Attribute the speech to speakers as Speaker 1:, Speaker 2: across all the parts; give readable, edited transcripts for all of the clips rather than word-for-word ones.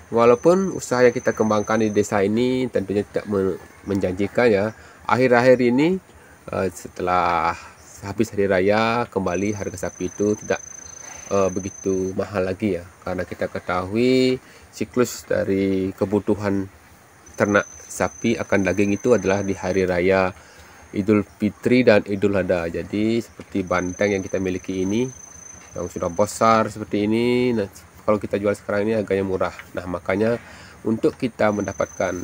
Speaker 1: Walaupun usaha yang kita kembangkan di desa ini tentunya tidak menjanjikan ya. Akhir-akhir ini setelah habis hari raya kembali harga sapi itu tidak begitu mahal lagi ya. Karena kita ketahui siklus dari kebutuhan ternak sapi akan daging itu adalah di hari raya Idul Fitri dan Idul Adha. Jadi seperti banteng yang kita miliki ini yang sudah besar seperti ini, nah, kalau kita jual sekarang ini harganya murah. Nah, makanya untuk kita mendapatkan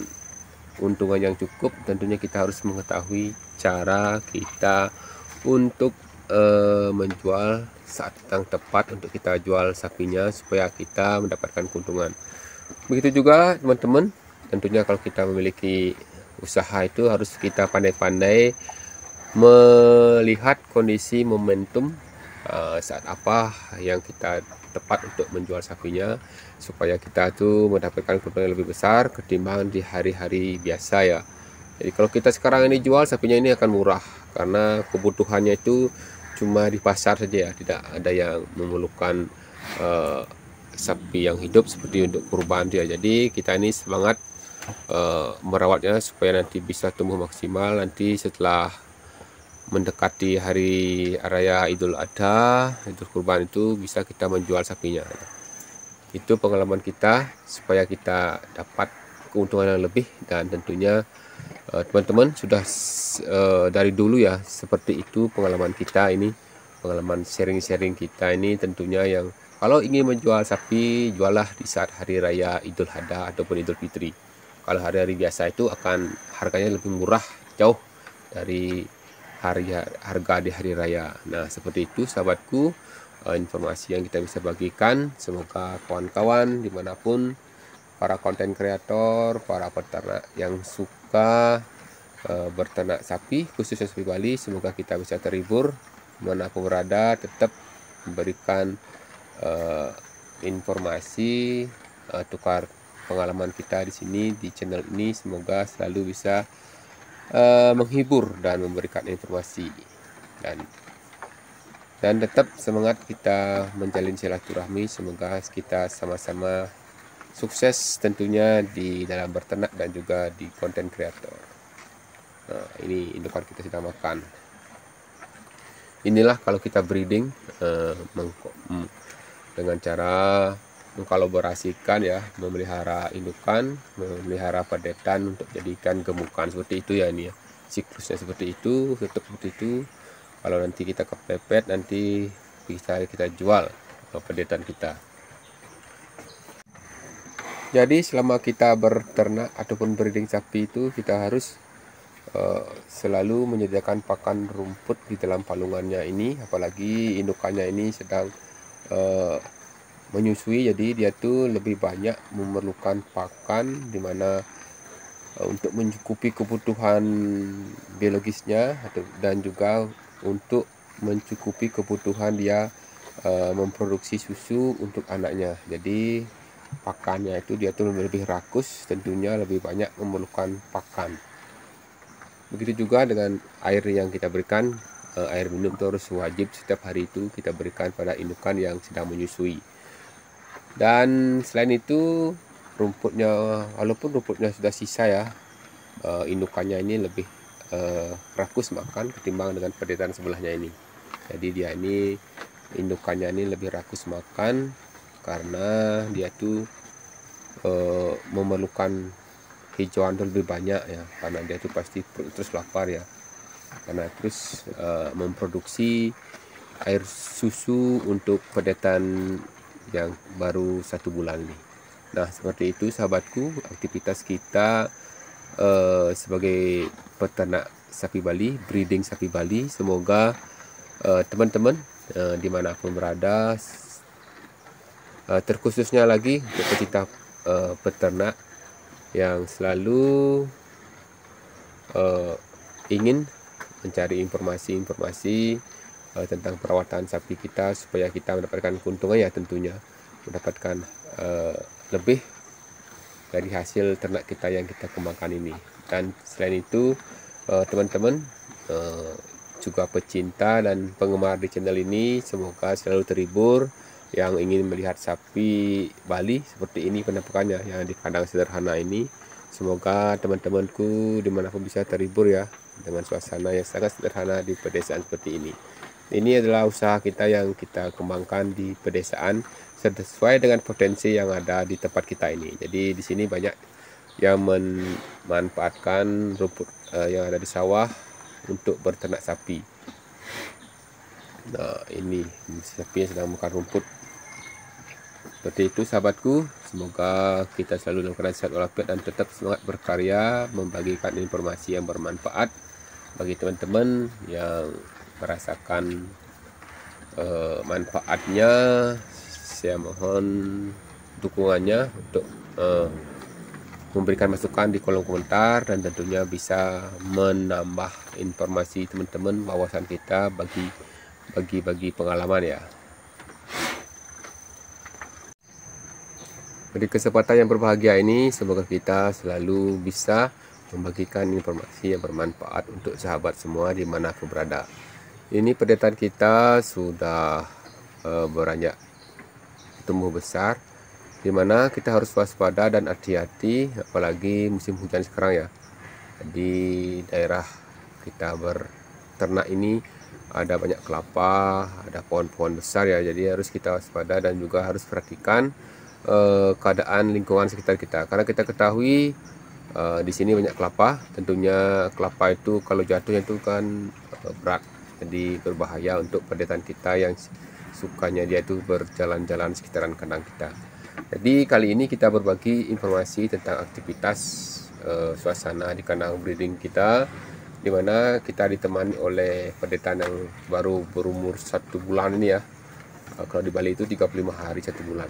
Speaker 1: keuntungan yang cukup tentunya kita harus mengetahui cara kita untuk menjual saat yang tepat untuk kita jual sapinya supaya kita mendapatkan keuntungan. Begitu juga teman-teman, tentunya kalau kita memiliki usaha itu harus kita pandai-pandai melihat kondisi momentum saat apa yang kita tepat untuk menjual sapinya supaya kita tuh mendapatkan keuntungan yang lebih besar ketimbang di hari-hari biasa ya. Jadi kalau kita sekarang ini jual sapinya ini akan murah karena kebutuhannya itu cuma di pasar saja ya, tidak ada yang memerlukan eh, sapi yang hidup seperti untuk kurban ya. Jadi kita ini semangat merawatnya supaya nanti bisa tumbuh maksimal nanti setelah mendekati hari raya Idul Adha, Idul Kurban itu bisa kita menjual sapinya. Itu pengalaman kita supaya kita dapat keuntungan yang lebih dan tentunya teman-teman sudah dari dulu ya seperti itu pengalaman kita ini, pengalaman sharing-sharing kita ini tentunya yang kalau ingin menjual sapi jualah di saat hari raya Idul Adha ataupun Idul Fitri. Kalau hari-hari biasa itu akan harganya lebih murah jauh dari harga di hari raya. Nah, seperti itu sahabatku informasi yang kita bisa bagikan. Semoga kawan-kawan dimanapun para konten kreator, para peternak yang suka berternak sapi, khususnya sapi Bali, semoga kita bisa terhibur dimanapun berada, tetap memberikan informasi tukar pengalaman kita di sini di channel ini. Semoga selalu bisa menghibur dan memberikan informasi dan tetap semangat kita menjalin silaturahmi. Semoga kita sama-sama sukses tentunya di dalam berternak dan juga di konten kreator. Nah, ini indukan kita sedang makan. Inilah kalau kita breeding dengan cara mengkolaborasikan ya, memelihara indukan, memelihara padetan untuk jadikan gemukan seperti itu ya ini ya. Siklusnya seperti itu, tetap seperti itu. Kalau nanti kita kepepet nanti bisa kita jual padetan kita. Jadi selama kita berternak ataupun breeding sapi itu kita harus selalu menyediakan pakan rumput di dalam palungannya ini, apalagi indukannya ini sedang menyusui, jadi dia tuh lebih banyak memerlukan pakan dimana untuk mencukupi kebutuhan biologisnya dan juga untuk mencukupi kebutuhan dia memproduksi susu untuk anaknya. Jadi pakannya itu dia tuh lebih rakus, tentunya lebih banyak memerlukan pakan. Begitu juga dengan air yang kita berikan, air minum itu harus wajib setiap hari itu kita berikan pada indukan yang sedang menyusui. Dan selain itu rumputnya, walaupun rumputnya sudah sisa ya, indukannya ini lebih rakus makan ketimbang dengan padetan sebelahnya ini. Jadi dia ini indukannya ini lebih rakus makan karena dia tuh memerlukan hijauan lebih banyak ya, karena dia tuh pasti terus lapar ya, karena terus memproduksi air susu untuk padetan yang baru 1 bulan nih. Nah, seperti itu sahabatku aktivitas kita sebagai peternak sapi Bali, breeding sapi Bali. Semoga teman-teman dimanapun berada, terkhususnya lagi untuk pecinta peternak yang selalu ingin mencari informasi-informasi tentang perawatan sapi kita supaya kita mendapatkan keuntungan ya, tentunya mendapatkan lebih dari hasil ternak kita yang kita kembangkan ini. Dan selain itu teman-teman juga pecinta dan penggemar di channel ini semoga selalu terhibur yang ingin melihat sapi Bali seperti ini penampakannya yang di kandang sederhana ini. Semoga teman-temanku dimanapun bisa terhibur ya dengan suasana yang sangat sederhana di pedesaan seperti ini. Ini adalah usaha kita yang kita kembangkan di pedesaan sesuai dengan potensi yang ada di tempat kita ini. Jadi di sini banyak yang memanfaatkan rumput yang ada di sawah untuk berternak sapi. Nah, ini sapi yang sedang makan rumput. Seperti itu sahabatku, semoga kita selalu dalam keadaan sehat walafiat dan tetap semangat berkarya membagikan informasi yang bermanfaat bagi teman-teman yang merasakan manfaatnya. Saya mohon dukungannya untuk memberikan masukan di kolom komentar, dan tentunya bisa menambah informasi teman-teman, wawasan kita bagi pengalaman ya. Pada kesempatan yang berbahagia ini, semoga kita selalu bisa membagikan informasi yang bermanfaat untuk sahabat semua dimanapun berada. Ini pedetan kita sudah beranjak tumbuh besar, dimana kita harus waspada dan hati-hati, apalagi musim hujan sekarang ya. Di daerah kita berternak ini ada banyak kelapa, ada pohon-pohon besar ya, jadi harus kita waspada dan juga harus perhatikan keadaan lingkungan sekitar kita, karena kita ketahui di sini banyak kelapa. Tentunya kelapa itu kalau jatuhnya itu kan berat, jadi berbahaya untuk pedetan kita yang sukanya dia itu berjalan-jalan sekitaran kandang kita. Jadi kali ini kita berbagi informasi tentang aktivitas suasana di kandang breeding kita, dimana kita ditemani oleh pedetan yang baru berumur 1 bulan ini ya. Kalau di Bali itu 35 hari 1 bulan.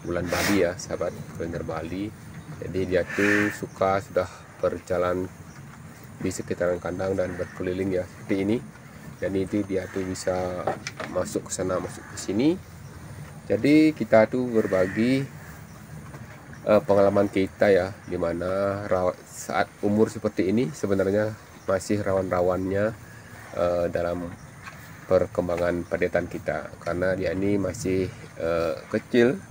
Speaker 1: Bulan Bali ya sahabat kuliner Bali. Jadi dia tuh sudah berjalan di sekitaran kandang dan berkeliling ya seperti ini. Dan itu dia tuh bisa masuk ke sana, masuk ke sini. Jadi kita tuh berbagi pengalaman kita ya, dimana saat umur seperti ini sebenarnya masih rawan-rawannya dalam perkembangan pedetan kita, karena dia ini masih kecil.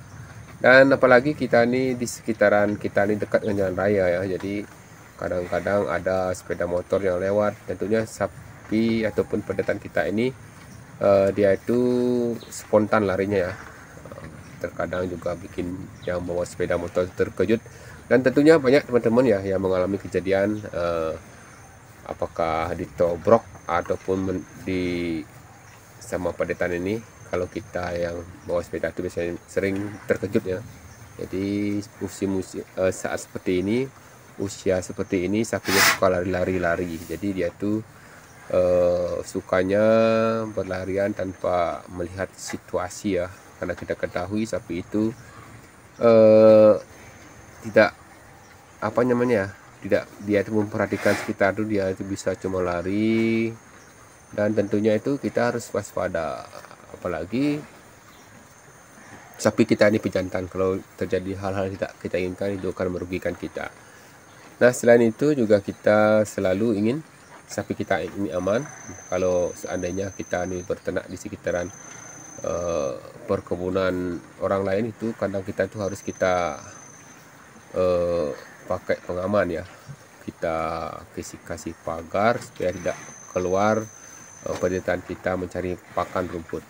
Speaker 1: Dan apalagi kita ini di sekitaran kita ini dekat dengan jalan raya ya, jadi kadang-kadang ada sepeda motor yang lewat. Tentunya sapi ataupun pedetan kita ini dia itu spontan larinya ya. Terkadang juga bikin yang bawa sepeda motor terkejut, dan tentunya banyak teman-teman ya yang mengalami kejadian apakah ditobrok ataupun di sama pedetan ini. Kalau kita yang bawa sepeda itu biasanya sering terkejut ya. Jadi saat seperti ini, usia seperti ini, sapinya suka lari-lari. Jadi dia tuh sukanya berlarian tanpa melihat situasi ya, karena kita ketahui sapi itu tidak dia itu memperhatikan sekitar tuh, dia itu bisa cuma lari. Dan tentunya itu kita harus waspada, apalagi sapi kita ini pejantan. Kalau terjadi hal-hal tidak kita inginkan, itu akan merugikan kita. Nah, selain itu juga kita selalu ingin sapi kita ini aman. Kalau seandainya kita ini berternak di sekitaran perkebunan orang lain, itu kandang kita itu harus kita pakai pengaman ya. Kita kasih pagar supaya tidak keluar pedetan kita mencari pakan rumput.